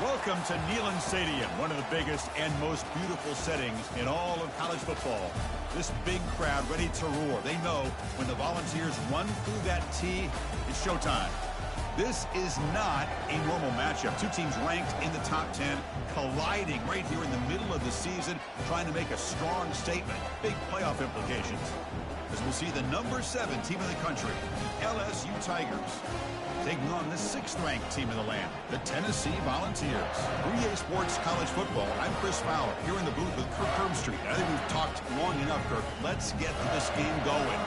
Welcome to Neyland Stadium, one of the biggest and most beautiful settings in all of college football. This big crowd ready to roar. They know when the Volunteers run through that tee, it's showtime. This is not a normal matchup. Two teams ranked in the top 10, colliding right here in the middle of the season, trying to make a strong statement. Big playoff implications. As we'll see the number 7 team in the country, LSU Tigers, taking on the 6th-ranked team in the land, the Tennessee Volunteers. 3A Sports College Football. I'm Chris Fowler, here in the booth with Kirk Herbstreit. I think we've talked long enough, Kirk. Let's get this game going.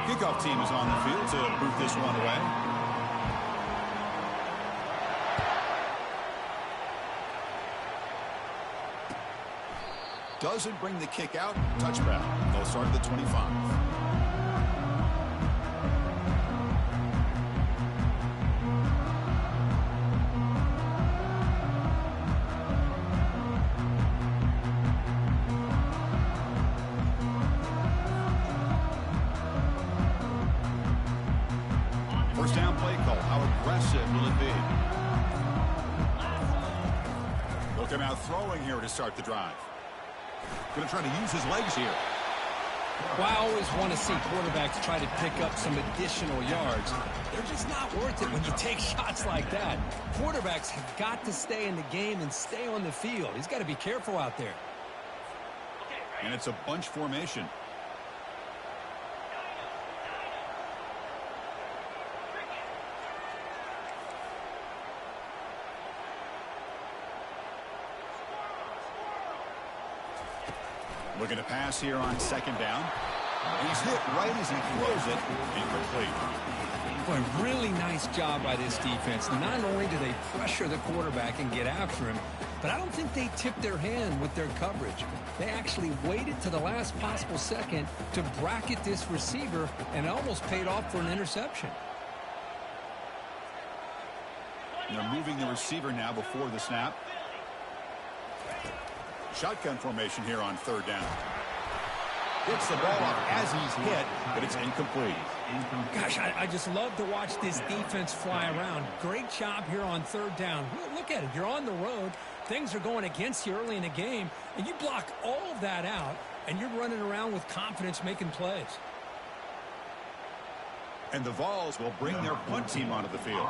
Kickoff team is on the field to boot this one away. Doesn't bring the kick out. Touchback. They'll start at the 25. First down play call. How aggressive will it be? Look him out throwing here to start the drive. Going to try to use his legs here. Well, I always want to see quarterbacks try to pick up some additional yards. They're just not worth it when you take shots like that. Quarterbacks have got to stay in the game and stay on the field. He's got to be careful out there. And it's a bunch formation. Looking to pass here on 2nd down. He's hit right as he throws it. Incomplete. Boy, really nice job by this defense. Not only do they pressure the quarterback and get after him, but I don't think they tipped their hand with their coverage. They actually waited to the last possible second to bracket this receiver, and it almost paid off for an interception. And they're moving the receiver now before the snap. Shotgun formation here on 3rd down. Gets the ball off as he's hit, but it's incomplete. Gosh, I just love to watch this defense fly around. Great job here on 3rd down. Look at it. You're on the road. Things are going against you early in the game, and you block all of that out, and you're running around with confidence making plays. And the Vols will bring their punt team onto the field.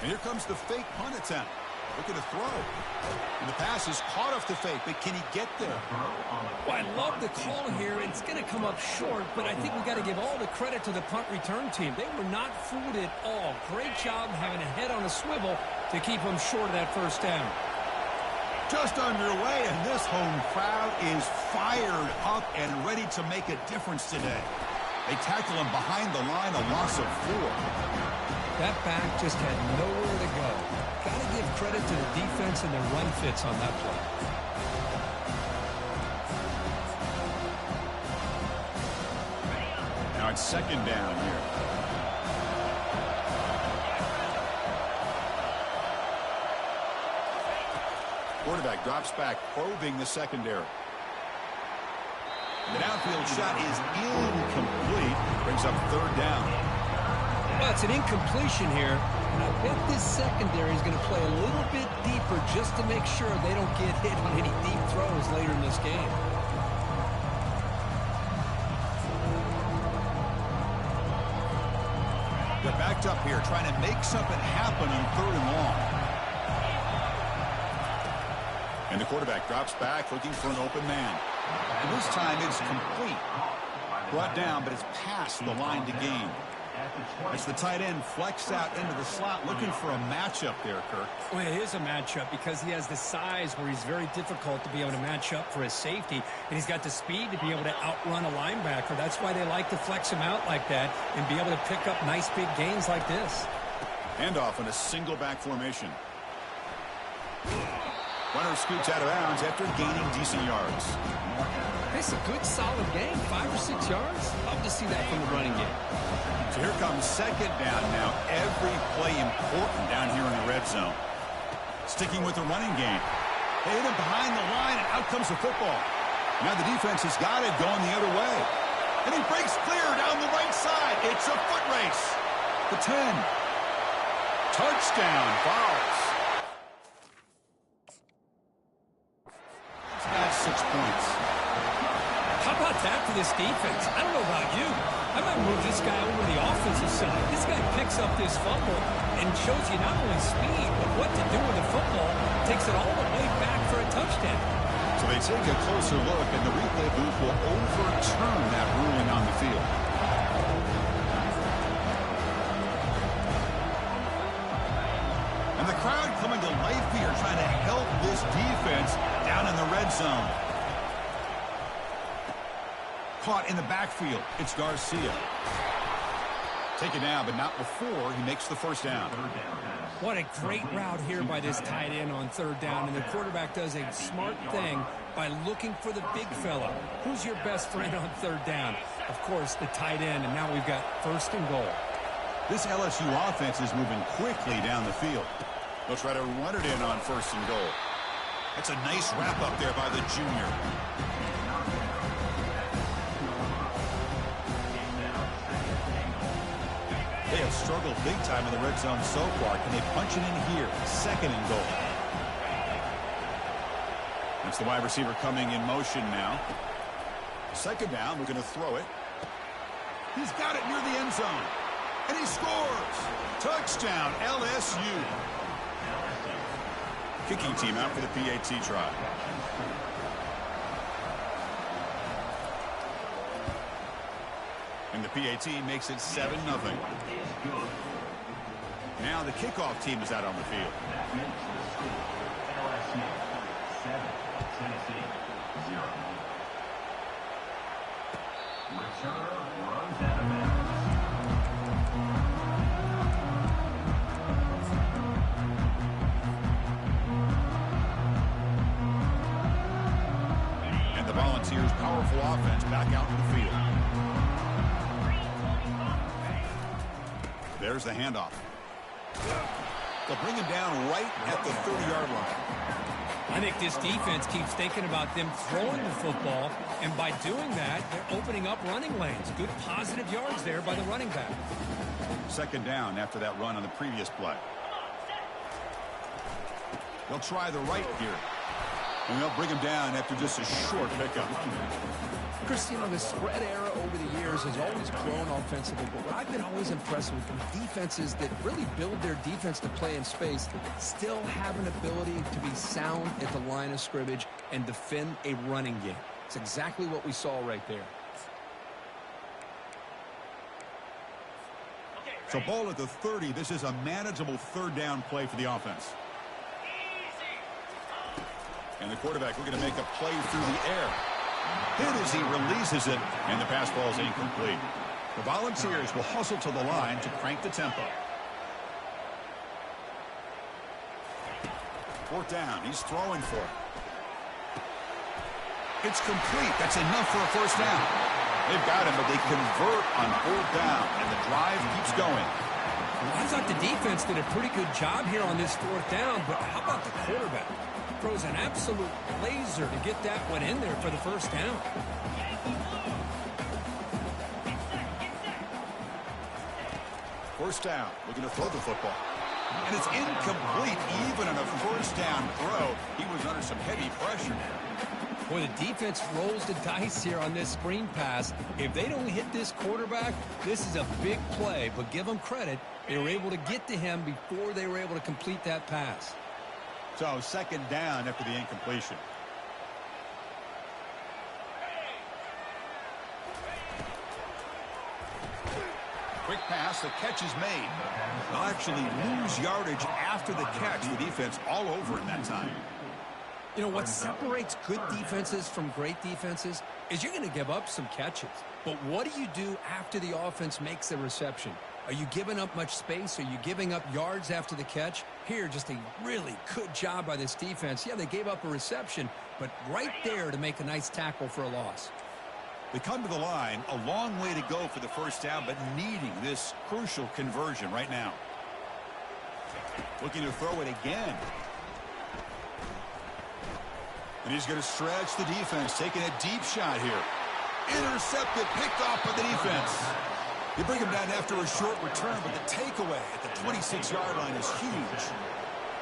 And here comes the fake punt attempt. Look at the throw. And the pass is caught off the fake, but can he get there? Well, I love the call here. It's going to come up short, but I think we've got to give all the credit to the punt return team. They were not fooled at all. Great job having a head on a swivel to keep them short of that 1st down. Just underway, and this home crowd is fired up and ready to make a difference today. They tackle him behind the line, a loss of 4. That back just had nowhere to go. Got to give credit to the defense and their run fits on that play. Now it's 2nd down here. Quarterback drops back, probing the secondary. The downfield shot is incomplete. Brings up 3rd down. Well, it's an incompletion here, and I bet this secondary is going to play a little bit deeper just to make sure they don't get hit on any deep throws later in this game. They're backed up here, trying to make something happen on 3rd and long. And the quarterback drops back, looking for an open man. And this time it's complete. Brought down, but it's past the line to gain. As the tight end flexed out into the slot, looking for a matchup there, Kirk. Well, it is a matchup because he has the size where he's very difficult to be able to match up for his safety, and he's got the speed to be able to outrun a linebacker. That's why they like to flex him out like that and be able to pick up nice big gains like this. Handoff in a single back formation. Runner scoots out of bounds after gaining decent yards. It's a good, solid game. 5 or 6 yards. Love to see that from the running game. So here comes second down now. Every play important down here in the red zone. Sticking with the running game. They hit him behind the line, and out comes the football. Now the defense has got it going the other way. And he breaks clear down the right side. It's a foot race. The 10. Touchdown, Fowles. He's got 6 points. How about that for this defense? I don't know about you. I might move this guy over to the offensive side. This guy picks up this fumble and shows you not only speed, but what to do with the football. Takes it all the way back for a touchdown. So they take a closer look, and the replay booth will overturn that ruling on the field. And the crowd coming to life here, trying to help this defense down in the red zone. Caught in the backfield. It's Garcia. Taken down, but not before he makes the first down. What a great route here by this tight end on third down, and the quarterback does a smart thing by looking for the big fella. Who's your best friend on third down? Of course, the tight end, and now we've got first and goal. This LSU offense is moving quickly down the field. They'll try to run it in on first and goal. That's a nice wrap up there by the junior. They have struggled big time in the red zone so far. Can they punch it in here? Second and goal. That's the wide receiver coming in motion now. Second down, we're going to throw it. He's got it near the end zone. And he scores! Touchdown, LSU. Kicking team out for the PAT try. And the PAT makes it 7-0. Now the kickoff team is out on the field. LSU 7, Tennessee 0. Returner runs out of bounds. And the Volunteers' powerful offense back out in the field. There's the handoff. They'll bring him down right at the 30-yard line. I think this defense keeps thinking about them throwing the football, and by doing that, they're opening up running lanes. Good positive yards there by the running back. Second down after that run on the previous play. They'll try the right here. And they'll bring him down after just a short pickup. Chris, you know, the spread era over the years has always grown offensively, but what I've been always impressed with is defenses that really build their defense to play in space still have an ability to be sound at the line of scrimmage and defend a running game. It's exactly what we saw right there. So ball at the 30. This is a manageable third down play for the offense. And the quarterback looking to make a play through the air. Hit as he releases it, and the pass ball is incomplete. The Volunteers will hustle to the line to crank the tempo. Fourth down. He's throwing for it. It's complete. That's enough for a first down. They've got him, but they convert on fourth down, and the drive keeps going. I thought the defense did a pretty good job here on this fourth down, but how about the quarterback? Throws an absolute laser to get that one in there for the first down. First down, looking to throw the football. And it's incomplete. Even on a first down throw, he was under some heavy pressure. Boy, the defense rolls the dice here on this screen pass. If they don't hit this quarterback, this is a big play. But give them credit. They were able to get to him before they were able to complete that pass. So second down after the incompletion. Quick pass, the catch is made. They'll actually lose yardage after the catch. The defense all over in that time. You know, what separates good defenses from great defenses is you're going to give up some catches. But what do you do after the offense makes the reception? Are you giving up much space? Are you giving up yards after the catch? Here, just a really good job by this defense. Yeah, they gave up a reception, but right there to make a nice tackle for a loss. They come to the line, a long way to go for the first down, but needing this crucial conversion right now. Looking to throw it again. And he's going to stretch the defense, taking a deep shot here. Intercepted, picked off by the defense. They bring him down after a short return, but the takeaway at the 26-yard line is huge.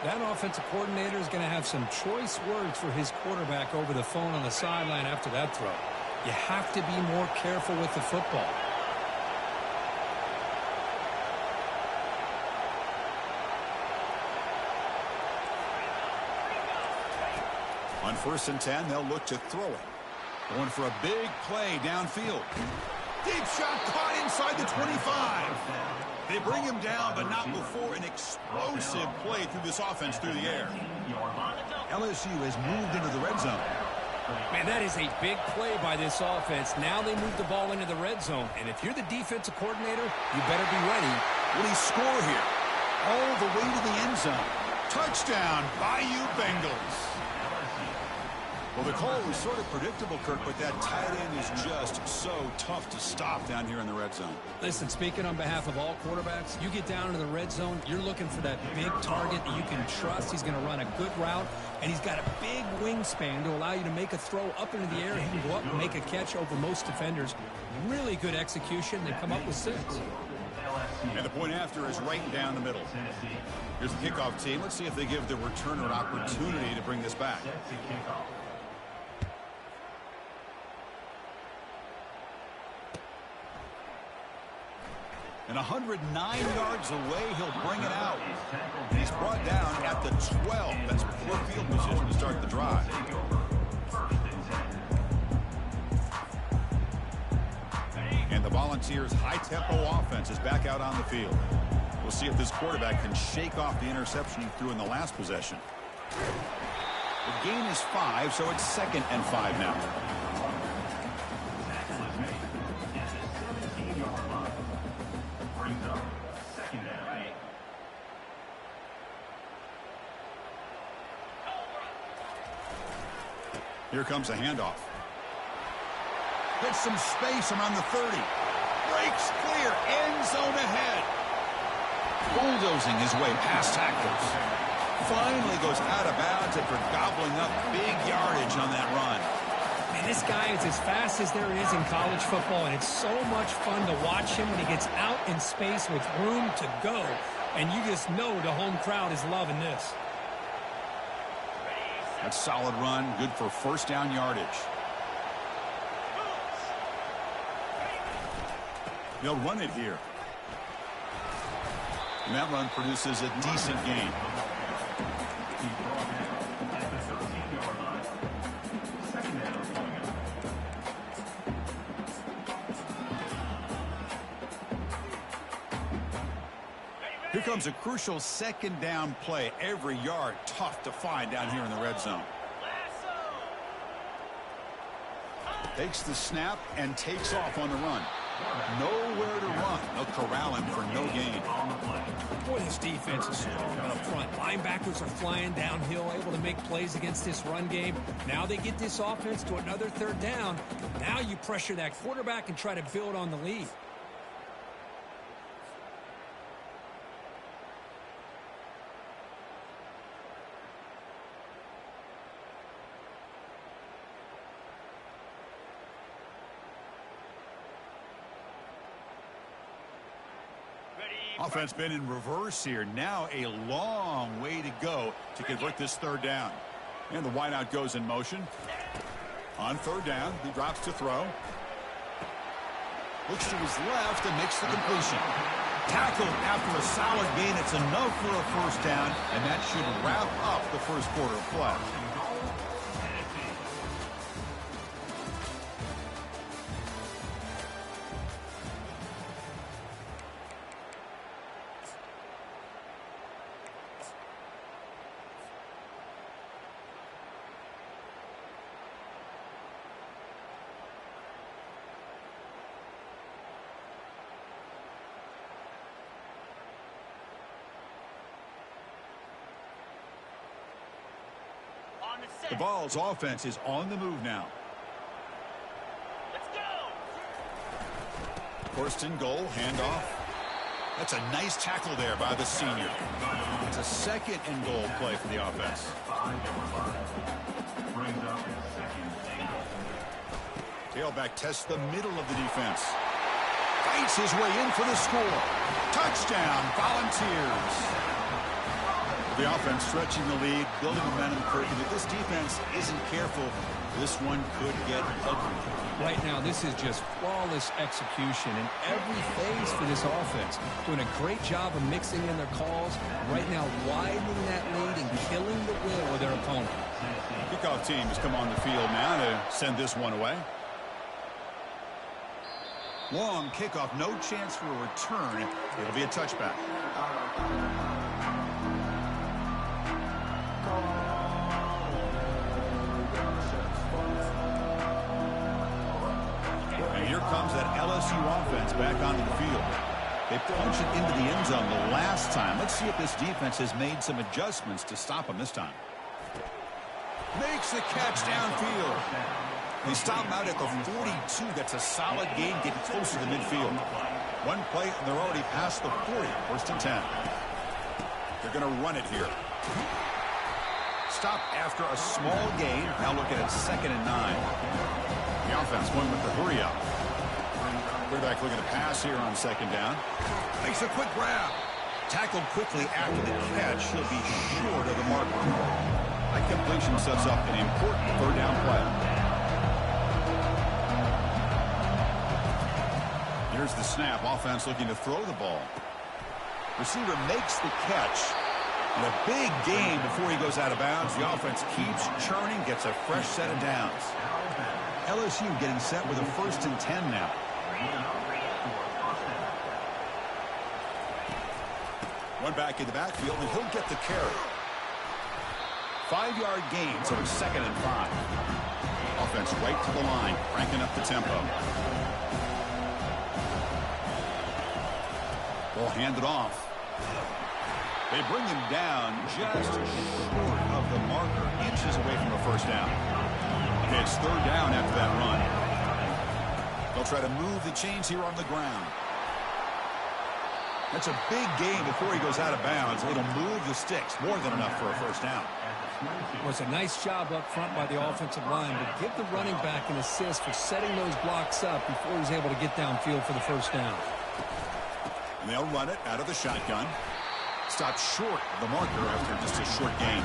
That offensive coordinator is going to have some choice words for his quarterback over the phone on the sideline after that throw. You have to be more careful with the football. On 1st and 10, they'll look to throw it. Going for a big play downfield. Deep shot caught inside the 25. They bring him down, but not before an explosive play through this offense through the air. LSU has moved into the red zone. Man, that is a big play by this offense. Now they move the ball into the red zone. And if you're the defensive coordinator, you better be ready. Will he score here? All the way to the end zone. Touchdown, Bayou Bengals. Well, the call was sort of predictable, Kirk, but that tight end is just so tough to stop down here in the red zone. Listen, speaking on behalf of all quarterbacks, you get down into the red zone, you're looking for that big target that you can trust. He's going to run a good route, and he's got a big wingspan to allow you to make a throw up into the air. He can go up and make a catch over most defenders. Really good execution. They come up with 6. And the point after is right down the middle. Here's the kickoff team. Let's see if they give the returner an opportunity to bring this back. And 109 yards away, he'll bring it out. And he's brought down at the 12. That's poor field position to start the drive. And the Volunteers' high-tempo offense is back out on the field. We'll see if this quarterback can shake off the interception he threw in the last possession. The gain is 5, so it's 2nd and 5 now. Here comes a handoff. Gets some space around the 30. Breaks clear. End zone ahead. Bulldozing his way past tacklers. Finally goes out of bounds after gobbling up big yardage on that run. Man, this guy is as fast as there is in college football, and it's so much fun to watch him when he gets out in space with room to go. And you just know the home crowd is loving this. That's a solid run, good for first down yardage. They'll run it here. And that run produces a decent gain. Here comes a crucial 2nd down play. Every yard tough to find down here in the red zone. Takes the snap and takes off on the run. Nowhere to run. They'll corral him for no gain. Boy, this defense is strong up front. Linebackers are flying downhill, able to make plays against this run game. Now they get this offense to another 3rd down. Now you pressure that quarterback and try to build on the lead. Offense been in reverse here. Now a long way to go to convert this 3rd down. And the wideout goes in motion. On 3rd down, he drops to throw. Looks to his left and makes the completion. Tackled after a solid gain. It's enough for a first down, and that should wrap up the first quarter of play. The Vols offense is on the move now. First and goal, handoff. That's a nice tackle there by the senior. It's a second and goal play for the offense. Tailback tests the middle of the defense. Fights his way in for the score. Touchdown, Volunteers. The offense stretching the lead, building momentum quickly. If this defense isn't careful, this one could get ugly. Right now, this is just flawless execution in every phase for this offense. Doing a great job of mixing in their calls. Right now, widening that lead and killing the will of their opponent. Kickoff team has come on the field now to send this one away. Long kickoff, no chance for a return. It'll be a touchback. And here comes that LSU offense back onto the field. They punched it into the end zone the last time. Let's see if this defense has made some adjustments to stop them this time. Makes the catch downfield. They stop him out at the 42. That's a solid gain, getting closer to midfield. One play, and they're already past the 40. First and 10. They're going to run it here. Stop after a small gain. Now looking at second and 9. The offense going with the hurry up. Quarterback looking to pass here on second down. Makes a quick grab. Tackled quickly after the catch. He'll be short of the marker. That completion sets up an important third down play. Here's the snap. Offense looking to throw the ball. Receiver makes the catch. And a big gain before he goes out of bounds. The offense keeps churning, gets a fresh set of downs. LSU getting set with a first and 10 now. One back in the backfield, and he'll get the carry. 5-yard gain, so it's second and 5. Offense right to the line, cranking up the tempo. Ball handed off. They bring him down just short of the marker, inches away from a first down. Okay, it's third down after that run. They'll try to move the chains here on the ground. That's a big gain before he goes out of bounds. It'll move the sticks, more than enough for a first down. Well, it's a nice job up front by the offensive line, but give the running back an assist for setting those blocks up before he's able to get downfield for the first down. And they'll run it out of the shotgun. Stopped short of the marker after just a short gain.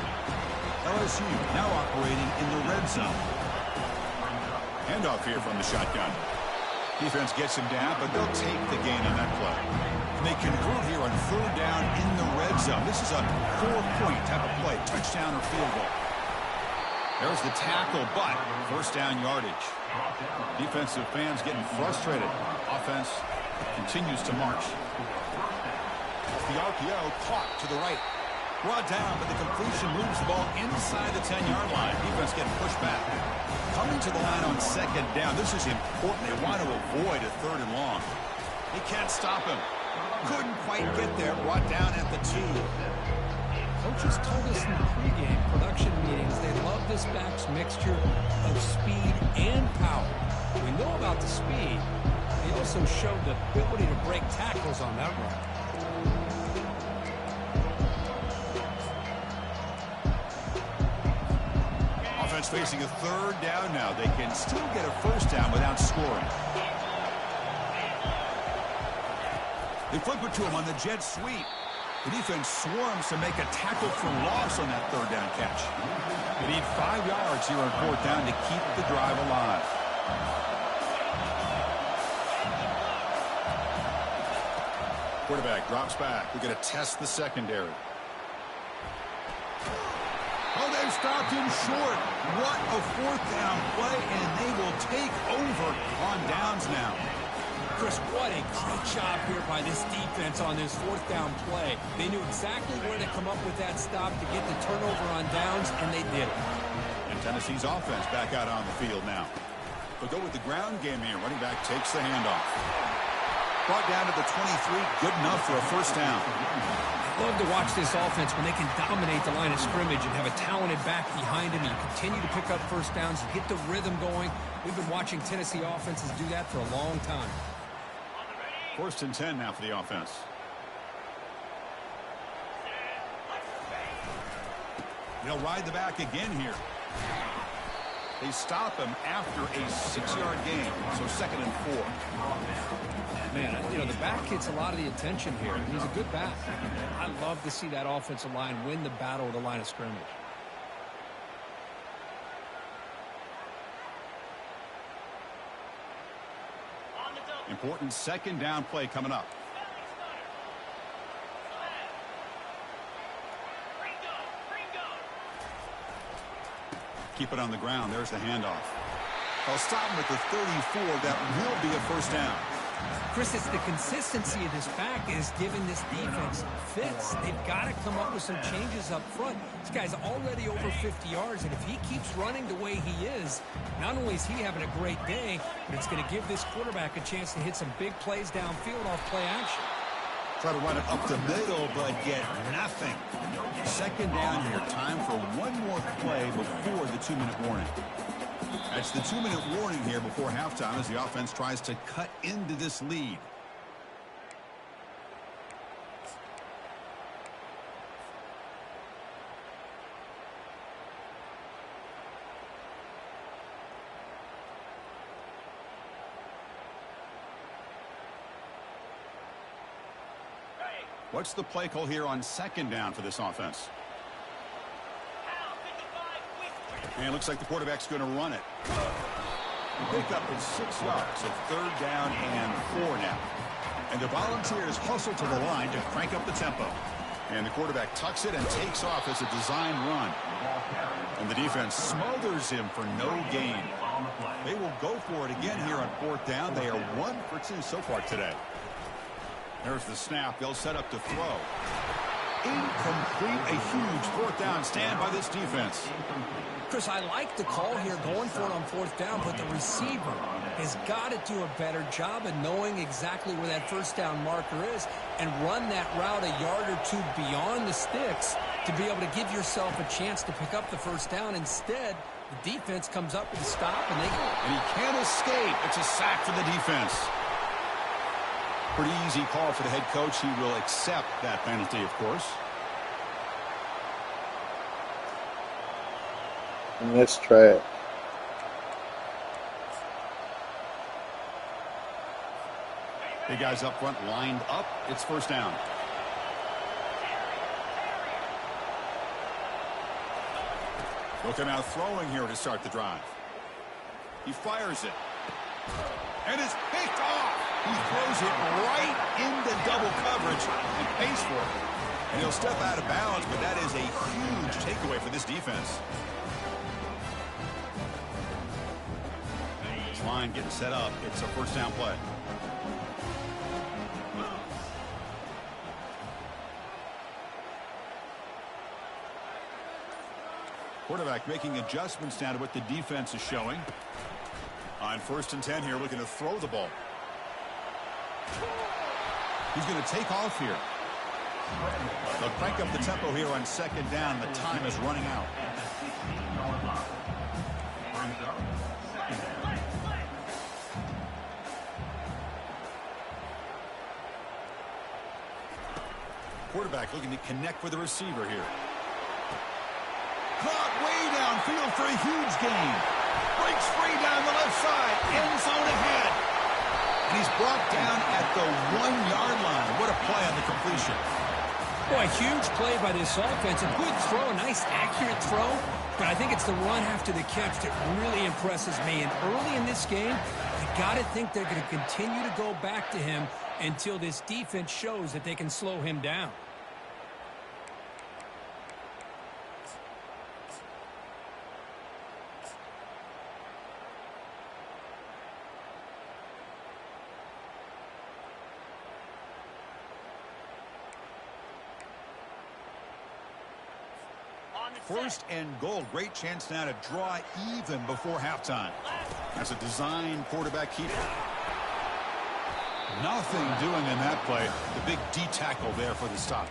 LSU now operating in the red zone. Handoff here from the shotgun. Defense gets him down, but they'll take the gain on that play. And they convert here on third down in the red zone. This is a 4-point type of play, touchdown or field goal. There's the tackle, but first down yardage. Defensive fans getting frustrated. Offense continues to march. The RPO caught to the right. Brought down, but the completion moves the ball inside the 10-yard line. Defense getting pushed back. Coming to the line on second down. This is important. They want to avoid a third and long. They can't stop him. Couldn't quite get there. Brought down at the 2. Coaches told us in the pregame production meetings they love this back's mixture of speed and power. We know about the speed. He also showed the ability to break tackles on that run. Offense facing a third down now. They can still get a first down without scoring. They flip it to him on the jet sweep. The defense swarms to make a tackle for loss on that third down catch. They need 5 yards here on fourth down to keep the drive alive. Quarterback drops back. We're going to test the secondary. Oh, they've stopped him short. What a fourth down play, and they will take over on downs now. Chris, what a great job here by this defense on this fourth down play. They knew exactly where to come up with that stop to get the turnover on downs, and they did it. And Tennessee's offense back out on the field now. They'll go with the ground game here. Running back takes the handoff. Brought down to the 23. Good enough for a first down. I love to watch this offense when they can dominate the line of scrimmage and have a talented back behind him. You continue to pick up first downs. You get the rhythm going. We've been watching Tennessee offenses do that for a long time. 1st and 10 now for the offense. They'll ride the back again here. They stop him after a 6-yard gain, so 2nd and 4. Man, you know, the back gets a lot of the attention here. He's a good back. I love to see that offensive line win the battle of the line of scrimmage. Important 2nd down play coming up. Keep it on the ground. There's the handoff. They'll stop him at the 34. That will be a first down. Chris, it's the consistency of this back is giving this defense fits. They've got to come up with some changes up front. This guy's already over 50 yards, and if he keeps running the way he is, not only is he having a great day, but it's going to give this quarterback a chance to hit some big plays downfield off play action. Try to run it up the middle, but get nothing. 2nd down here. Time for one more play before the 2-minute warning. That's the 2-minute warning here before halftime as the offense tries to cut into this lead. What's the play call here on 2nd down for this offense? And it looks like the quarterback's going to run it. Pick up at 6 yards, so 3rd down and 4 now. And the Volunteers hustle to the line to crank up the tempo. And the quarterback tucks it and takes off as a design run. And the defense smothers him for no gain. They will go for it again here on 4th down. They are 1 for 2 so far today. There's the snap. They'll set up to throw. Incomplete. A huge 4th down stand by this defense. Chris, I like the call here going for it on 4th down, but the receiver has got to do a better job of knowing exactly where that 1st down marker is and run that route a yard or 2 beyond the sticks to be able to give yourself a chance to pick up the 1st down. Instead, the defense comes up with a stop, and he can't escape. It's a sack for the defense. Pretty easy call for the head coach. He will accept that penalty, of course. And that's trash. Big guys up front lined up. It's 1st down. They'll come out throwing here to start the drive. He fires it. And it's picked off. He throws it right into double coverage and pays for it. And he'll step out of bounds, but that is a huge takeaway for this defense. This line getting set up. It's a 1st down play. Quarterback making adjustments now to what the defense is showing. On 1st and 10 here, looking to throw the ball. He's going to take off here. They'll crank up the tempo here on 2nd down. The time is running out. Quarterback looking to connect with the receiver here. Caught way downfield for a huge gain. Breaks free down the left side. End zone ahead. And he's brought down at the 1-yard line. What a play on the completion. Boy, huge play by this offense. A good throw, a nice accurate throw. But I think it's the run after the catch that really impresses me. And early in this game, you got to think they're going to continue to go back to him until this defense shows that they can slow him down. First and goal. Great chance now to draw even before halftime. That's a design quarterback keeper. Nothing doing in that play. The big D tackle there for the stop.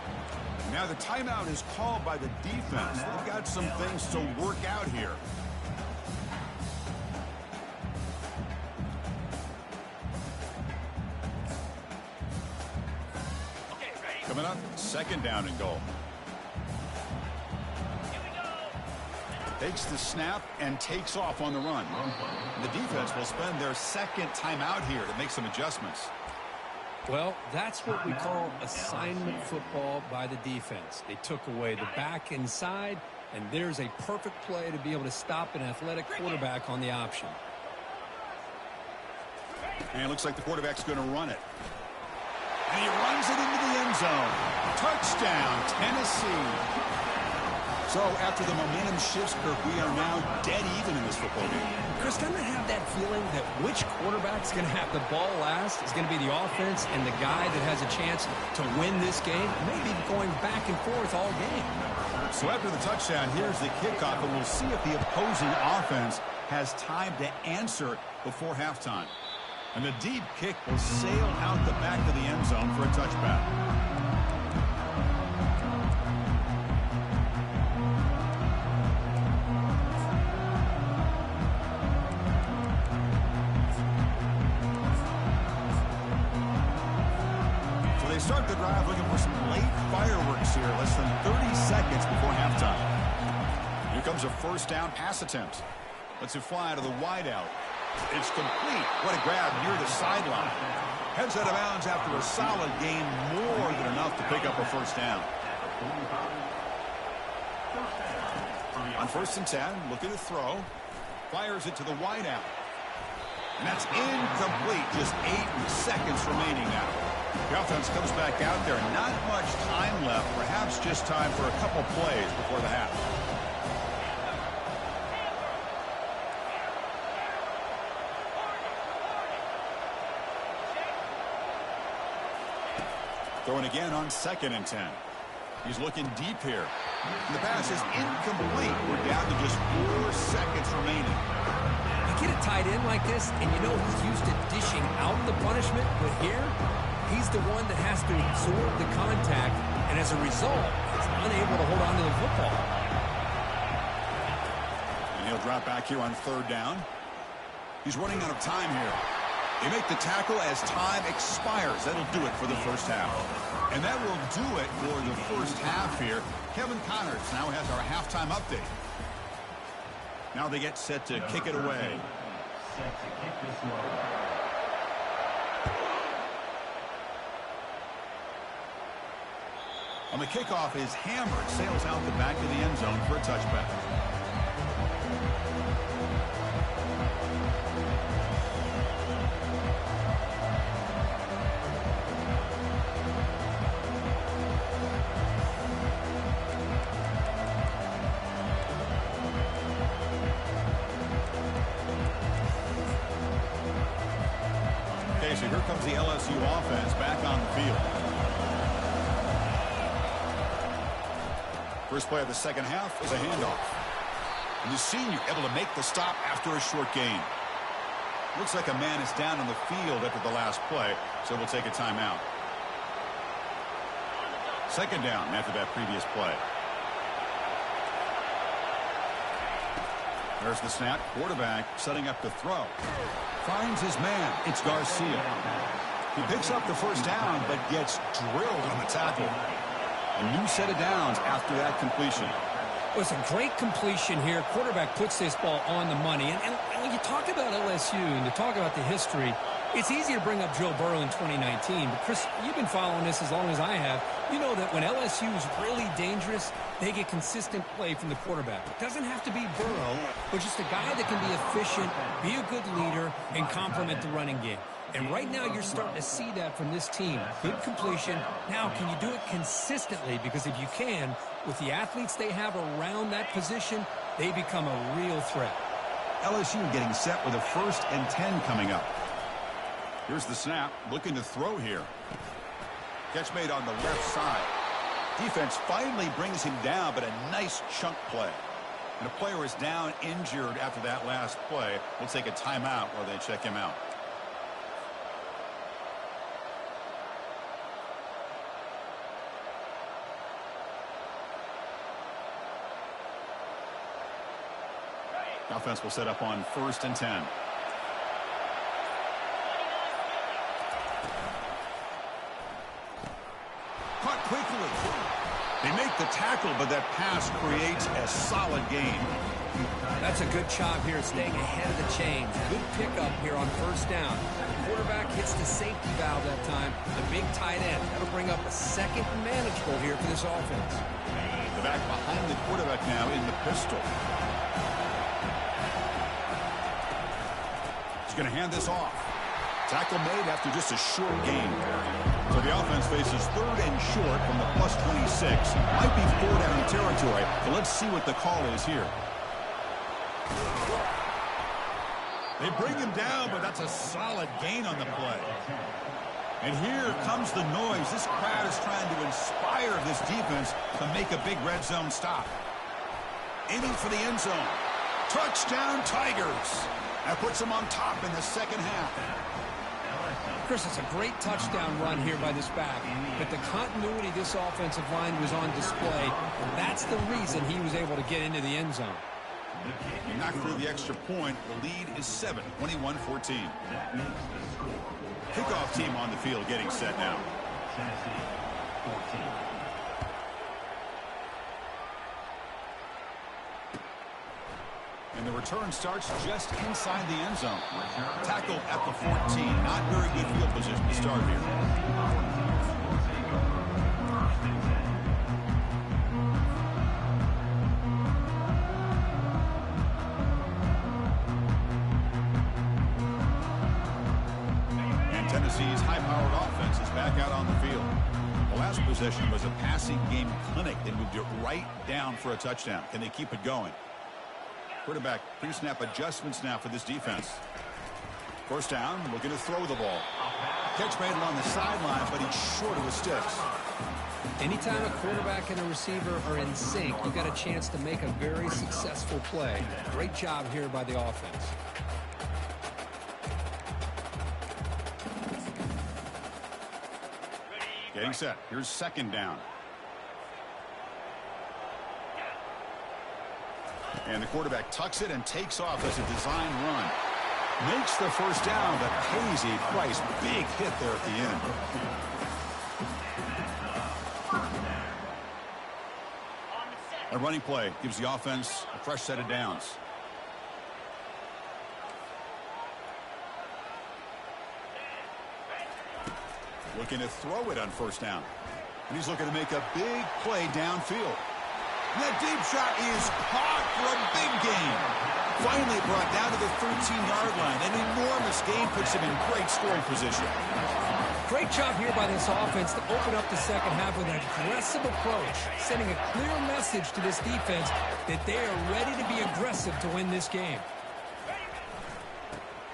Now the timeout is called by the defense. They've got some things to work out here. Coming up, second down and goal. Takes the snap and takes off on the run. And the defense will spend their second timeout here to make some adjustments. Well, that's what we call assignment football by the defense. They took away the back inside, and there's a perfect play to be able to stop an athletic quarterback on the option. And it looks like the quarterback's going to run it. And he runs it into the end zone. Touchdown, Tennessee. So after the momentum shifts, Kirk, we are now dead even in this football game. Chris, doesn't it have that feeling that which quarterback's going to have the ball last is going to be the offense, and the guy that has a chance to win this game may be going back and forth all game? So after the touchdown, here's the kickoff, and we'll see if the opposing offense has time to answer before halftime. And the deep kick will sail out the back of the end zone for a touchback. Start the drive looking for some late fireworks here. Less than 30 seconds before halftime. Here comes a first down pass attempt. Lets it fly to the wideout. It's complete. What a grab near the sideline. Heads out of bounds after a solid gain, more than enough to pick up a first down. On 1st and 10, looking to throw. Fires it to the wideout. And that's incomplete. Just 8 seconds remaining now. The offense comes back out there. Not much time left. Perhaps just time for a couple plays before the half. Throwing again on 2nd and 10. He's looking deep here. And the pass is incomplete. We're down to just 4 seconds remaining. You get a tight end like this, and you know he's used to dishing out the punishment, but here, he's the one that has to absorb the contact, and as a result, he's unable to hold on to the football. And he'll drop back here on 3rd down. He's running out of time here. They make the tackle as time expires. That'll do it for the first half. And that will do it for the first half here. Kevin Connors now has our halftime update. Now they get set to kick it away. Set to kick this one. On the kickoff is hammered, sails out the back of the end zone for a touchback. Okay, so here comes the LSU offense back on the field. First play of the second half is a handoff. And the senior able to make the stop after a short gain. Looks like a man is down on the field after the last play, so we'll take a timeout. 2nd down after that previous play. There's the snap. Quarterback setting up to throw. Finds his man. It's Garcia. He picks up the first down, but gets drilled on the tackle. A new set of downs after that completion. Well, it's a great completion here. Quarterback puts this ball on the money. And when you talk about LSU and you talk about the history, it's easy to bring up Joe Burrow in 2019. But, Chris, you've been following this as long as I have. You know that when LSU is really dangerous, they get consistent play from the quarterback. It doesn't have to be Burrow, but just a guy that can be efficient, be a good leader, and complement the running game. And right now you're starting to see that from this team. Good completion. Now, can you do it consistently? Because if you can, with the athletes they have around that position, they become a real threat. LSU getting set with a 1st and 10 coming up. Here's the snap. Looking to throw here. Catch made on the left side. Defense finally brings him down, but a nice chunk play. And a player is down injured after that last play. We'll take a timeout while they check him out. The offense will set up on 1st and 10. Caught quickly. They make the tackle, but that pass creates a solid gain. That's a good job here staying ahead of the chains. Good pickup here on 1st down. The quarterback hits the safety valve that time. The big tight end. That'll bring up a 2nd and manageable here for this offense. The back behind the quarterback now in the pistol. He's going to hand this off. Tackle made after just a short gain. So the offense faces 3rd and short from the +26. Might be 4-down territory, but let's see what the call is here. They bring him down, but that's a solid gain on the play. And here comes the noise. This crowd is trying to inspire this defense to make a big red zone stop. Aiming for the end zone. Touchdown, Tigers. That puts them on top in the 2nd half. Chris, it's a great touchdown run here by this back. But the continuity this offensive line was on display. That's the reason he was able to get into the end zone. You knock through the extra point. The lead is 7, 21-14. Kickoff team on the field getting set now. And the return starts just inside the end zone. Tackle at the 14. Not very good field position to start here. Tennessee's high-powered offense is back out on the field. The last possession was a passing game clinic. They moved it right down for a touchdown. Can they keep it going? Quarterback pre-snap adjustments now for this defense. 1st down, looking to throw the ball. Catch made along the sideline, but he's short of his sticks. Anytime a quarterback and a receiver are in sync, you've got a chance to make a very successful play. Great job here by the offense. Getting set. Here's 2nd down. And the quarterback tucks it and takes off as a design run. Makes the 1st down, but pays a price. Big hit there at the end. A running play gives the offense a fresh set of downs. Looking to throw it on 1st down. And he's looking to make a big play downfield. And that deep shot is caught for a big gain. Finally brought down to the 13-yard line. An enormous gain puts him in great scoring position. Great job here by this offense to open up the 2nd half with an aggressive approach, sending a clear message to this defense that they are ready to be aggressive to win this game.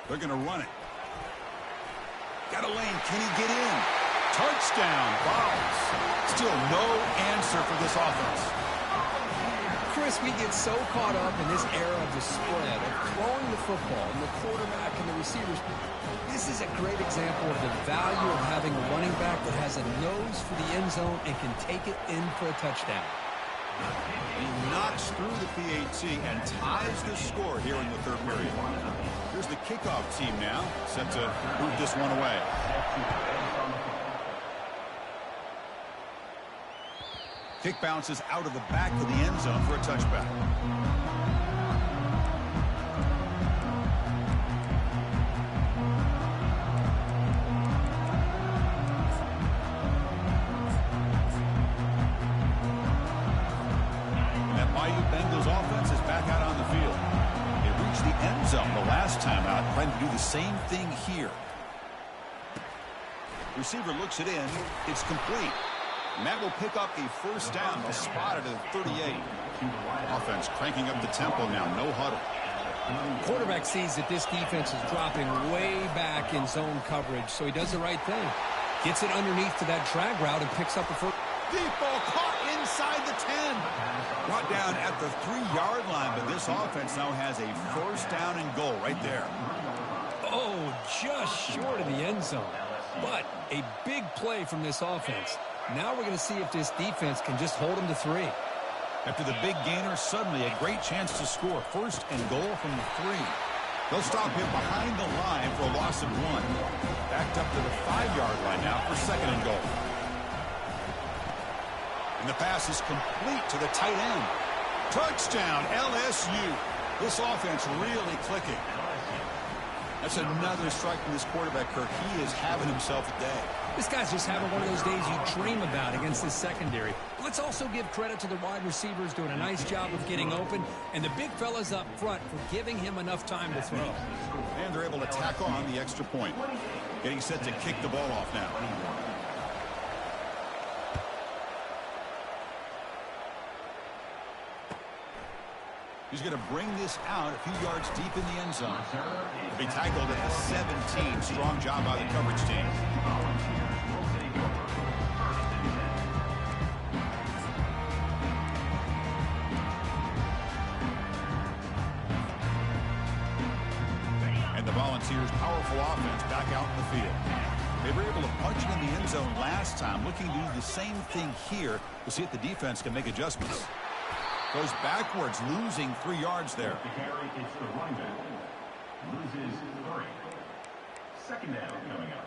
They're going to run it. Got a lane. Can he get in? Touchdown. Bombs. Still no answer for this offense. Chris, we get so caught up in this era of the spread, of throwing the football, and the quarterback and the receivers. This is a great example of the value of having a running back that has a nose for the end zone and can take it in for a touchdown. He knocks through the PAT and ties the score here in the 3rd period. Here's the kickoff team now, set to move this one away. Kick bounces out of the back of the end zone for a touchback. Bengals offense is back out on the field. They reached the end zone the last time out, trying to do the same thing here. Receiver looks it in. It's complete. And that will pick up a 1st down. They'll spot it at 38. Offense cranking up the tempo now. No huddle. Quarterback sees that this defense is dropping way back in zone coverage, so he does the right thing. Gets it underneath to that drag route and picks up the first. Deep ball caught inside the 10. Brought down at the 3-yard line, but this offense now has a 1st down and goal right there. Oh, just short of the end zone. But a big play from this offense. Now we're going to see if this defense can just hold them to 3. After the big gainer, suddenly a great chance to score. First and goal from the 3. They'll stop him behind the line for a loss of 1. Backed up to the 5-yard line now for second and goal. And the pass is complete to the tight end. Touchdown, LSU. This offense really clicking. That's another strike from this quarterback, Kirk. He is having himself a day. This guy's just having one of those days you dream about against this secondary. Let's also give credit to the wide receivers doing a nice job of getting open, and the big fellas up front for giving him enough time to throw. And they're able to tack on the extra point. Getting set to kick the ball off now. He's going to bring this out a few yards deep in the end zone. He'll be tackled at the 17. Strong job by the coverage team. And the Volunteers' powerful offense back out in the field. They were able to punch it in the end zone last time. Looking to do the same thing here to see if the defense can make adjustments. Goes backwards, losing 3 yards there. The carry, it's the running back. Loses 3. Second down coming up.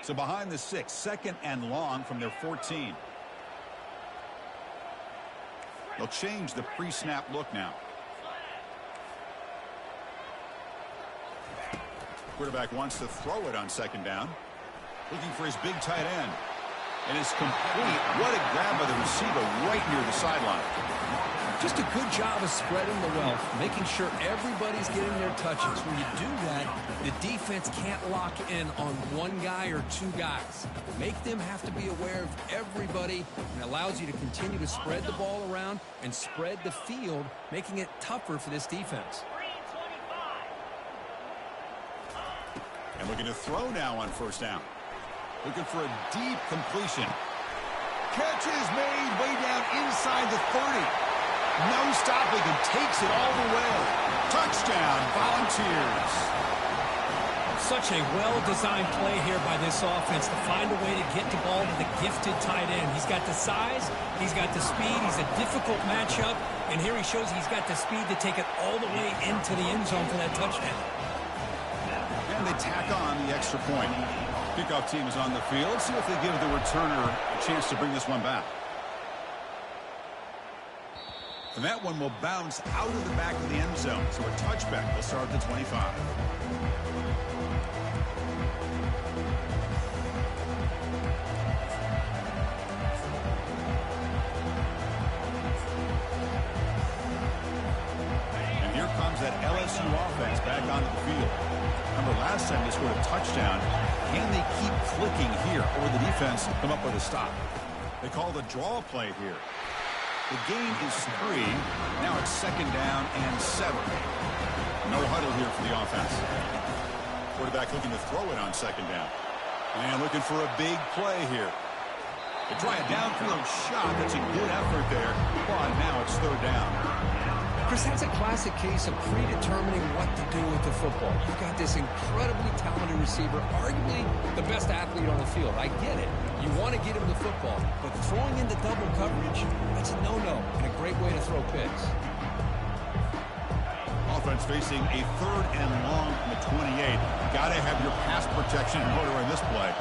So behind the 6, second and long from their 14. They'll change the pre-snap look now. Quarterback wants to throw it on second down. Looking for his big tight end. And it's complete. What a grab by the receiver right near the sideline. Just a good job of spreading the wealth, making sure everybody's getting their touches. When you do that, the defense can't lock in on one guy or two guys. Make them have to be aware of everybody, and allows you to continue to spread the ball around and spread the field, making it tougher for this defense. And looking to throw now on first down. Looking for a deep completion. Catch is made way down inside the 30. No stopping and takes it all the way. Touchdown, Volunteers. Such a well-designed play here by this offense to find a way to get the ball to the gifted tight end. He's got the size, he's got the speed, he's a difficult matchup, and here he shows he's got the speed to take it all the way into the end zone for that touchdown. And they tack on the extra point. Kickoff team is on the field. See if they give the returner a chance to bring this one back. And that one will bounce out of the back of the end zone. So a touchback will start at the 25. And here comes that LSU offense back onto the field. Remember, last time they scored a touchdown. Can they keep clicking here, or the defense come up with a stop? They call the draw play here. The gain is 3. Now it's second down and 7. No huddle here for the offense. Quarterback looking to throw it on second down. And looking for a big play here. They try a downfield shot. That's a good effort there. But now it's third down. Chris, that's a classic case of predetermining what to do with the football. You've got this incredibly talented receiver, arguably the best athlete on the field. I get it. You want to get him the football, but throwing into double coverage, that's a no-no and a great way to throw picks. Offense facing a third and long from the 28. Got to have your pass protection in order in this play.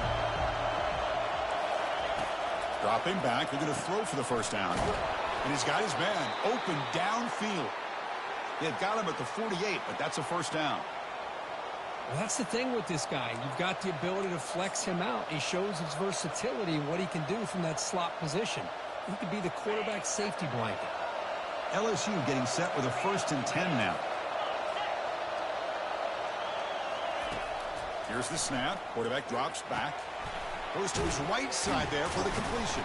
Dropping back, they're going to throw for the first down. And he's got his man open downfield. They've got him at the 48, but that's a first down. Well, that's the thing with this guy. You've got the ability to flex him out. He shows his versatility and what he can do from that slot position. He could be the quarterback safety blanket. LSU getting set with a 1st and 10 now. Here's the snap. Quarterback drops back. Goes to his right side there for the completion.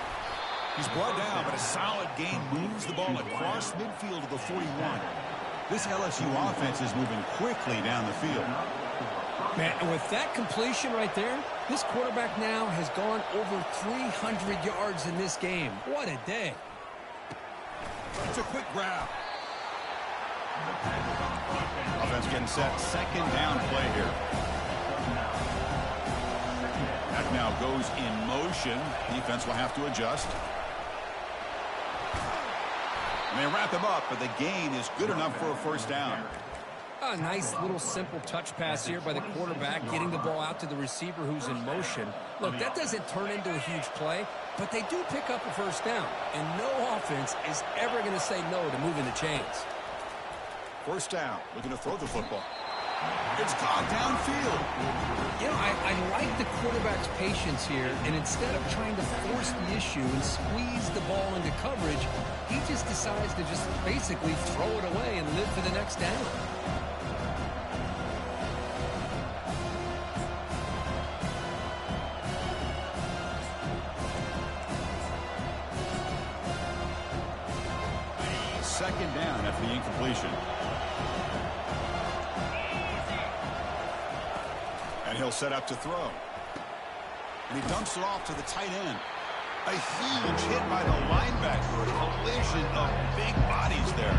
He's brought down, but a solid gain moves the ball across midfield to the 41. This LSU offense is moving quickly down the field. Man, and with that completion right there, this quarterback now has gone over 300 yards in this game. What a day. It's a quick grab. Offense getting set. Second down play here. That now goes in motion. Defense will have to adjust. And they wrap him up, but the gain is good enough for a first down. A nice little simple touch pass here by the quarterback, getting the ball out to the receiver who's in motion. Look, that doesn't turn into a huge play, but they do pick up a first down. And no offense is ever going to say no to moving the chains. First down, looking to throw the football. It's caught downfield. You know, I like the quarterback's patience here, and instead of trying to force the issue and squeeze the ball into coverage, he just decides to just basically throw it away and live for the next down. Second down after the incompletion. And he'll set up to throw. And he dumps it off to the tight end. A huge hit by the linebacker. A collision of big bodies there.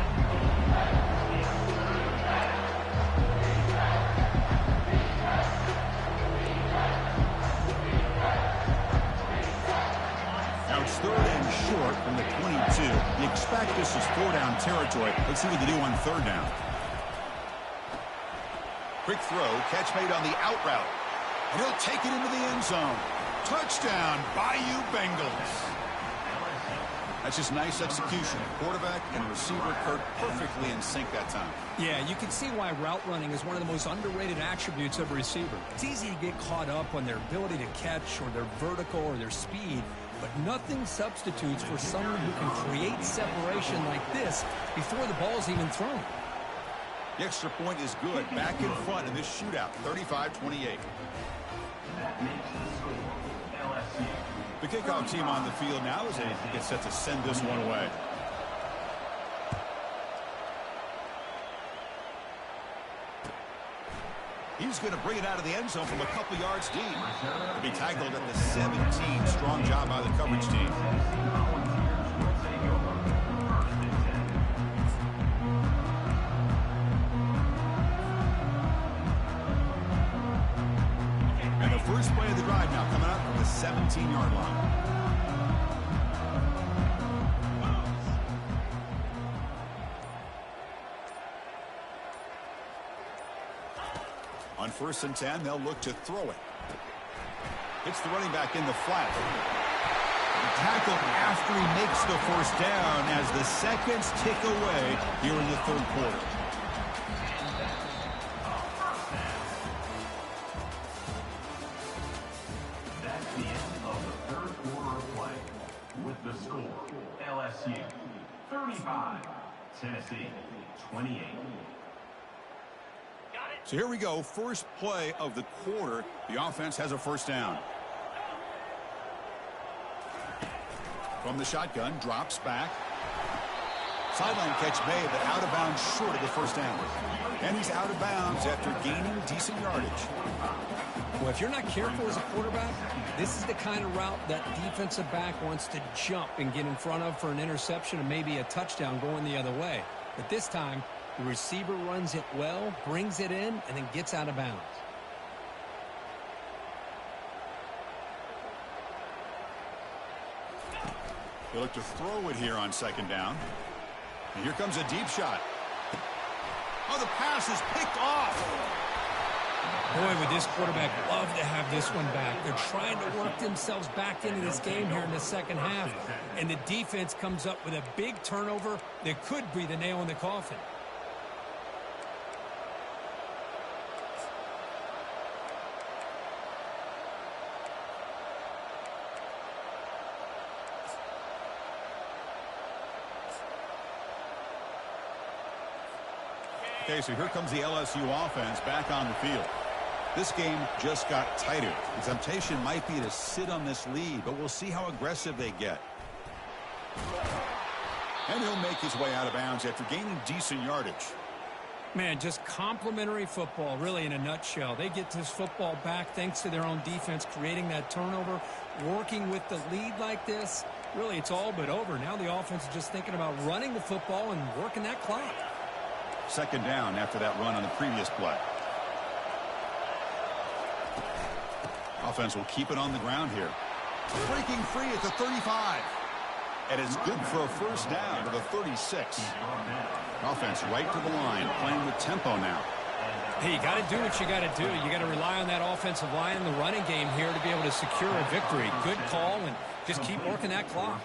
Now it's third and short from the 22. You expect this is four-down territory. Let's see what they do on third down. Quick throw, catch made on the out route. And he'll take it into the end zone. Touchdown, Bayou Bengals. That's just nice execution. Quarterback and receiver Kirk perfectly in sync that time. Yeah, you can see why route running is one of the most underrated attributes of a receiver. It's easy to get caught up on their ability to catch or their vertical or their speed, but nothing substitutes for someone who can create separation like this before the ball is even thrown. The extra point is good. Back in front in this shootout, 35-28. That makes the score LSU. The kickoff team on the field now as they get set to send this one away. He's going to bring it out of the end zone from a couple yards deep. To be tackled at the 17. Strong job by the coverage team. And the first play of the drive now coming up from the 17-yard line. On 1st and 10, they'll look to throw it. Hits the running back in the flat. The tackle after he makes the first down as the seconds tick away here in the third quarter. That's the end of the third quarter of play. With the score, LSU 35, Tennessee 28. So here we go. First play of the quarter. The offense has a first down. From the shotgun, drops back. Sideline catch made, but out of bounds short of the first down. And he's out of bounds after gaining decent yardage. Well, if you're not careful as a quarterback, this is the kind of route that defensive back wants to jump and get in front of for an interception and maybe a touchdown going the other way. But this time, the receiver runs it well, brings it in, and then gets out of bounds. They look to throw it here on second down. And here comes a deep shot. Oh, the pass is picked off. Boy, would this quarterback love to have this one back. They're trying to work themselves back into this game here in the second half. And the defense comes up with a big turnover that could be the nail in the coffin. Okay, so here comes the LSU offense back on the field. This game just got tighter. The temptation might be to sit on this lead, but we'll see how aggressive they get. And he'll make his way out of bounds after gaining decent yardage. Man, just complimentary football, really, in a nutshell. They get this football back thanks to their own defense, creating that turnover, working with the lead like this. Really, it's all but over. Now the offense is just thinking about running the football and working that clock. Second down after that run on the previous play. Offense will keep it on the ground here. Breaking free at the 35. And it's good for a first down to the 36. Offense right to the line, playing with tempo now. Hey, you got to do what you got to do. You got to rely on that offensive line in the running game here to be able to secure a victory. Good call, and just keep working that clock.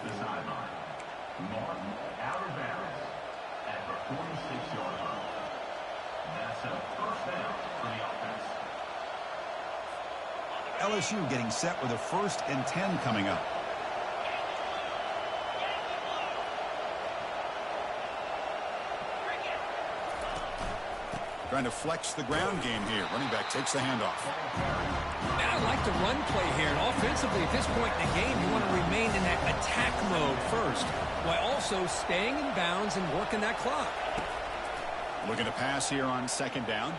Out of bounds at the 46-yard line. That's a first down for the offense. LSU getting set with a 1st and 10 coming up. Trying to flex the ground game here. Running back takes the handoff. And I like the run play here. And offensively, at this point in the game, you want to remain in that attack mode first, while also staying in bounds and working that clock. Looking to pass here on second down.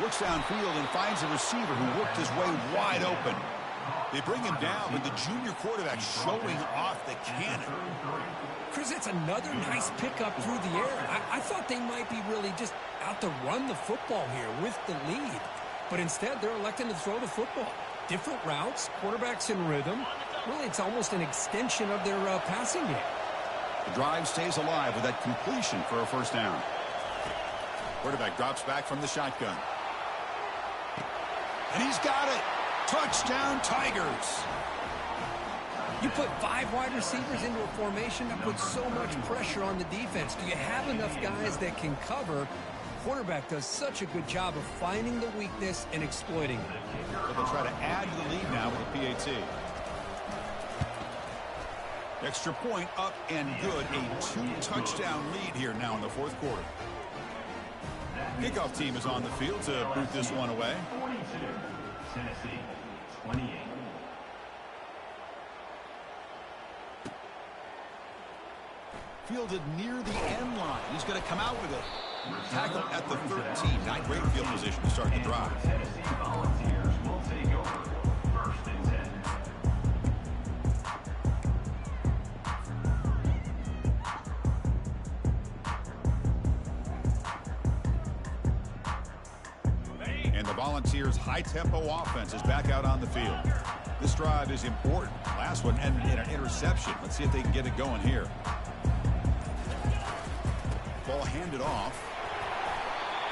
Looks downfield and finds a receiver who worked his way wide open. They bring him down, but the junior quarterback showing off the cannon. Chris, it's another nice pickup through the air. I thought they might be really just out to run the football here with the lead. But instead, they're electing to throw the football. Different routes, quarterbacks in rhythm. Really, it's almost an extension of their passing game. The drive stays alive with that completion for a first down. Quarterback drops back from the shotgun. And he's got it. Touchdown, Tigers. You put 5 wide receivers into a formation that puts so much pressure on the defense. Do you have enough guys that can cover? Quarterback does such a good job of finding the weakness and exploiting it. But they'll try to add to the lead now with the PAT. Extra point up and good. A 2-touchdown lead here now in the 4th quarter. Kickoff team is on the field to boot this one away. 42, Tennessee, 28. Fielded near the end line. He's going to come out with it. Tackle at the 13. Not great field position to start the drive. Tennessee Volunteers will take over 1st and 10. And the Volunteers' high-tempo offense is back out on the field. This drive is important. Last one ended in an interception. Let's see if they can get it going here. Ball handed off.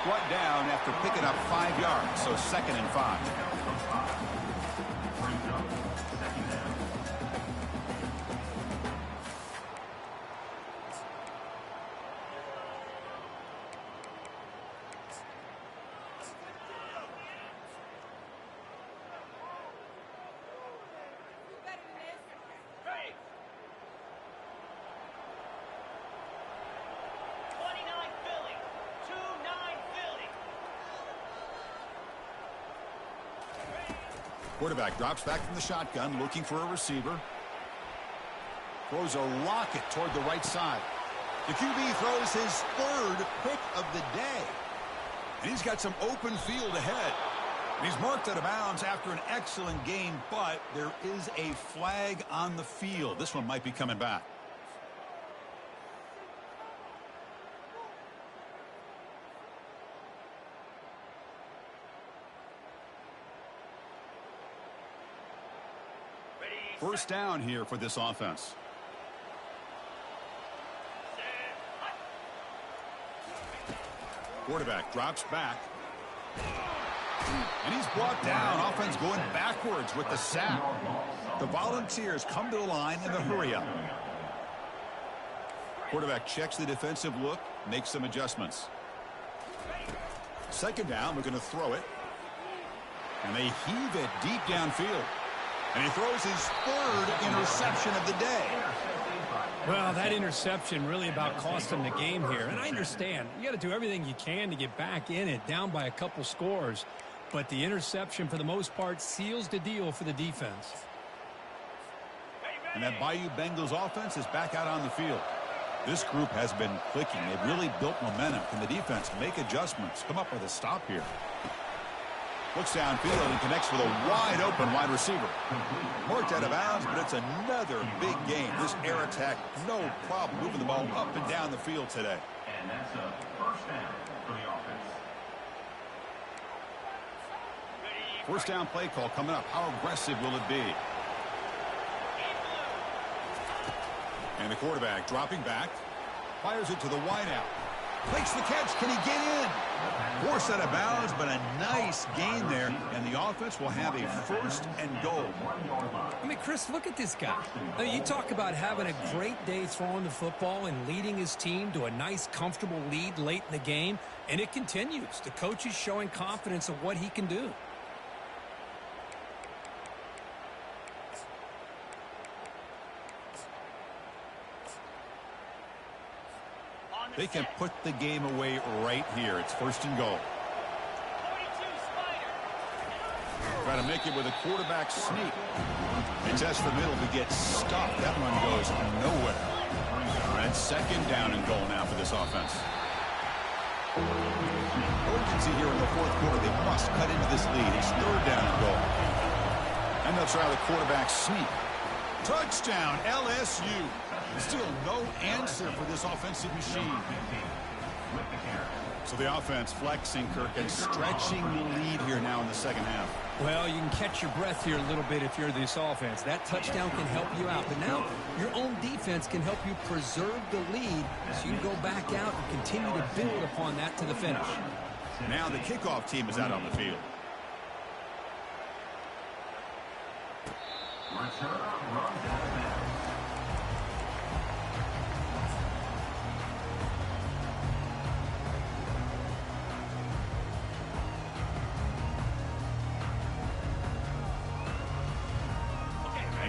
Brought down after picking up 5 yards, so 2nd and 5. Quarterback drops back from the shotgun, looking for a receiver. Throws a rocket toward the right side. The QB throws his 3rd pick of the day. And he's got some open field ahead. And he's marked out of bounds after an excellent game, but there is a flag on the field. This one might be coming back. First down here for this offense. Quarterback drops back. And he's brought down. Offense going backwards with the sack. The Volunteers come to the line in the hurry-up. Quarterback checks the defensive look, makes some adjustments. Second down, we're going to throw it. And they heave it deep downfield. And he throws his 3rd interception of the day. Well, that interception really about cost him the game here. And I understand. You got to do everything you can to get back in it, down by a couple scores. But the interception, for the most part, seals the deal for the defense. And that Bayou Bengals offense is back out on the field. This group has been clicking. They've really built momentum. Can the defense make adjustments? Come up with a stop here. Looks downfield and connects with a wide-open wide receiver. Marked out of bounds, but it's another big game. This air attack, no problem moving the ball up and down the field today. And that's a first down for the offense. First down play call coming up. How aggressive will it be? And the quarterback dropping back. Fires it to the wideout. Makes the catch. Can he get in? Forced out of bounds, but a nice gain there. And the offense will have a first and goal. I mean, Chris, look at this guy. I mean, you talk about having a great day throwing the football and leading his team to a nice, comfortable lead late in the game. And it continues. The coach is showing confidence of what he can do. They can put the game away right here. It's first and goal. Try to make it with a quarterback sneak. They test the middle to get stopped. That run goes nowhere. And second down and goal now for this offense. Urgency here in the fourth quarter. They must cut into this lead. It's third down and goal. And they'll try the quarterback sneak. Touchdown, LSU. Still no answer for this offensive machine. So the offense flexing, Kirk, and stretching the lead here now in the second half. Well, you can catch your breath here a little bit if you're this offense. That touchdown can help you out. But now your own defense can help you preserve the lead so you can go back out and continue to build upon that to the finish. Now the kickoff team is out on the field.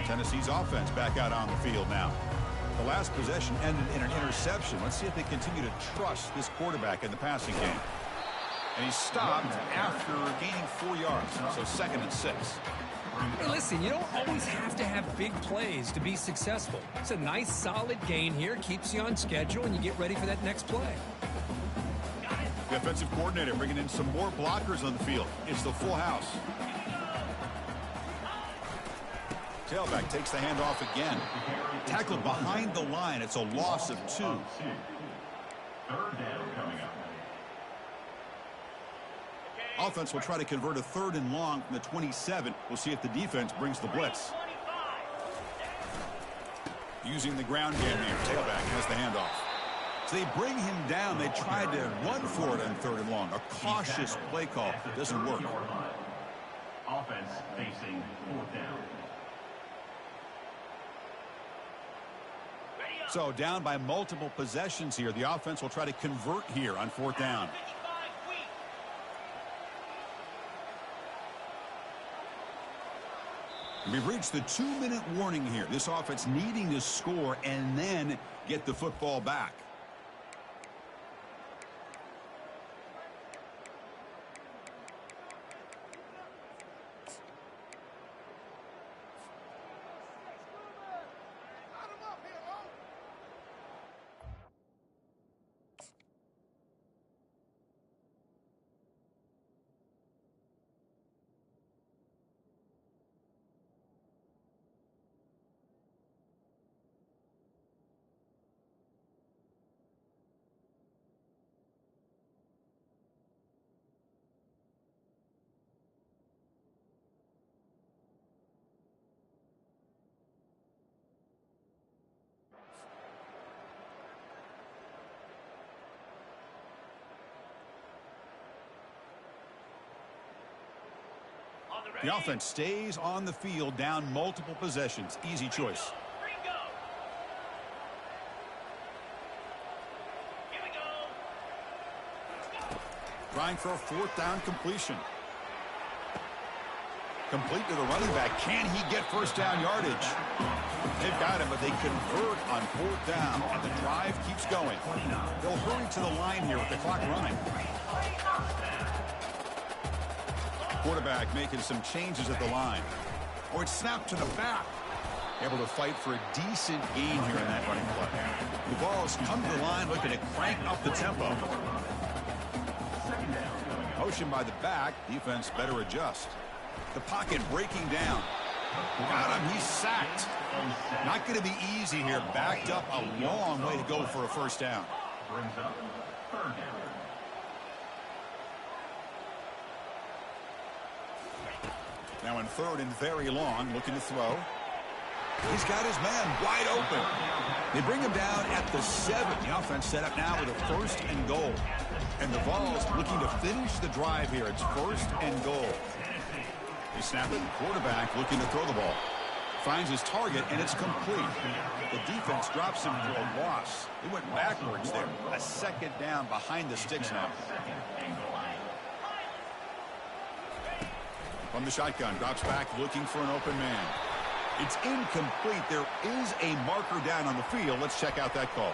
Tennessee's offense back out on the field now. The last possession ended in an interception. Let's see if they continue to trust this quarterback in the passing game. And he stopped after gaining 4 yards, so second and 6. Hey, listen, you don't always have to have big plays to be successful. It's a nice, solid gain here, keeps you on schedule, and you get ready for that next play. The offensive coordinator bringing in some more blockers on the field. It's the full house. Tailback takes the handoff again. Tackled behind the line. It's a loss of 2. Third down coming up. Offense will try to convert a third and long from the 27. We'll see if the defense brings the blitz. Using the ground game here. Tailback has the handoff. So they bring him down. They tried to run for it on third and long. A cautious play call. Doesn't work. Offense facing fourth down. So down by multiple possessions here. The offense will try to convert here on fourth down. We've reached the 2-minute warning here. This offense needing to score and then get the football back. The offense stays on the field, down multiple possessions. Easy choice. Trying for a fourth down completion. Complete to the running back. Can he get first down yardage? They've got him, but they convert on fourth down, and the drive keeps going. They'll hurry to the line here with the clock running. Quarterback making some changes at the line. Or it's snapped to the back. Able to fight for a decent gain here in that running play. The ball's come to the line looking to crank up the tempo. Motion by the back. Defense better adjust. The pocket breaking down. Got him. He's sacked. Not going to be easy here. Backed up a long way to go for a first down. Brings up third down. Now in third and very long, looking to throw. He's got his man wide open. They bring him down at the 7. The offense set up now with a first and goal. And the Vols looking to finish the drive here. It's first and goal. They snap it. Quarterback looking to throw the ball. Finds his target, and it's complete. The defense drops him for a loss. He went backwards there. A second down behind the sticks now. From the shotgun, drops back looking for an open man. It's incomplete. There is a marker down on the field. Let's check out that call.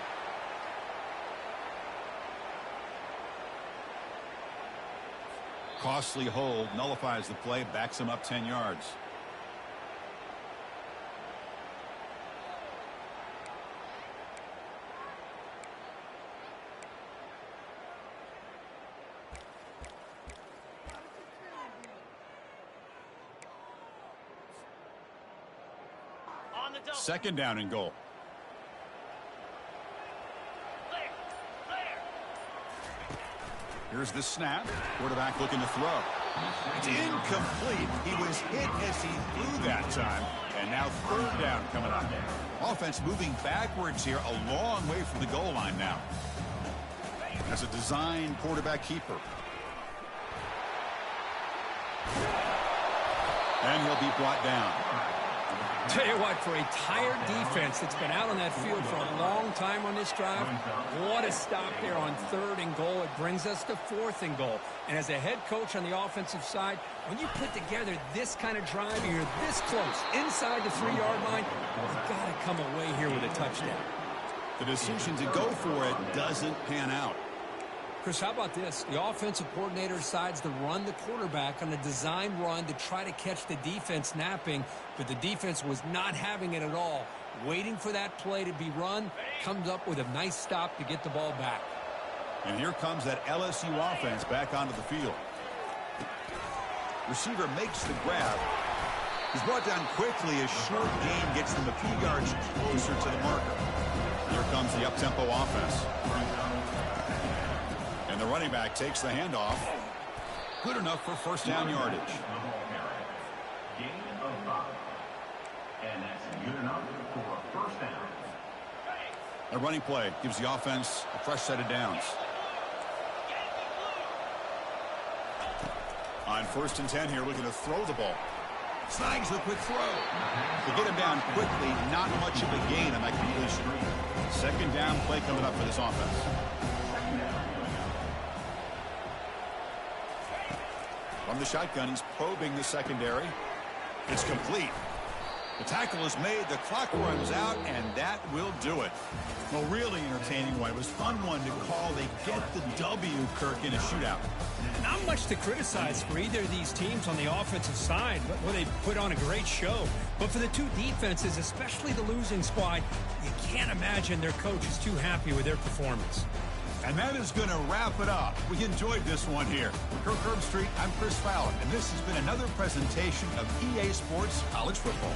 Costly hold, nullifies the play, backs him up 10 yards. Second down and goal. Here's the snap. Quarterback looking to throw. It's incomplete. He was hit as he threw that time. And now third down coming up. Offense moving backwards here, a long way from the goal line now. As a design quarterback keeper. And he'll be brought down. Tell you what, for a tired defense that's been out on that field for a long time on this drive, what a stop there on third and goal. It brings us to fourth and goal. And as a head coach on the offensive side, when you put together this kind of drive and you're this close inside the 3-yard line, you've got to come away here with a touchdown. The decision to go for it doesn't pan out. Chris, how about this? The offensive coordinator decides to run the quarterback on a design run to try to catch the defense napping, but the defense was not having it at all. Waiting for that play to be run, comes up with a nice stop to get the ball back. And here comes that LSU offense back onto the field. Receiver makes the grab. He's brought down quickly. A short gain gets them a few yards closer to the marker. Here comes the up-tempo offense. And the running back takes the handoff. Good enough for first down yardage. Gain of 5. And that's good enough for a first down. A running play gives the offense a fresh set of downs. On first and 10 here, looking to throw the ball. Snags the quick throw. To get him down quickly, not much of a gain on that completion. Second down play coming up for this offense. From the shotgun, he's probing the secondary. It's complete. The tackle is made, the clock runs out, and that will do it. Well, really entertaining one. It was fun one to call. They get the W, Kirk, in a shootout. Not much to criticize for either of these teams on the offensive side, but well, they put on a great show. But for the two defenses, especially the losing squad, you can't imagine their coach is too happy with their performance. And that is going to wrap it up. We enjoyed this one here. For Kirk Herbstreit, I'm Chris Fowler, and this has been another presentation of EA Sports College Football.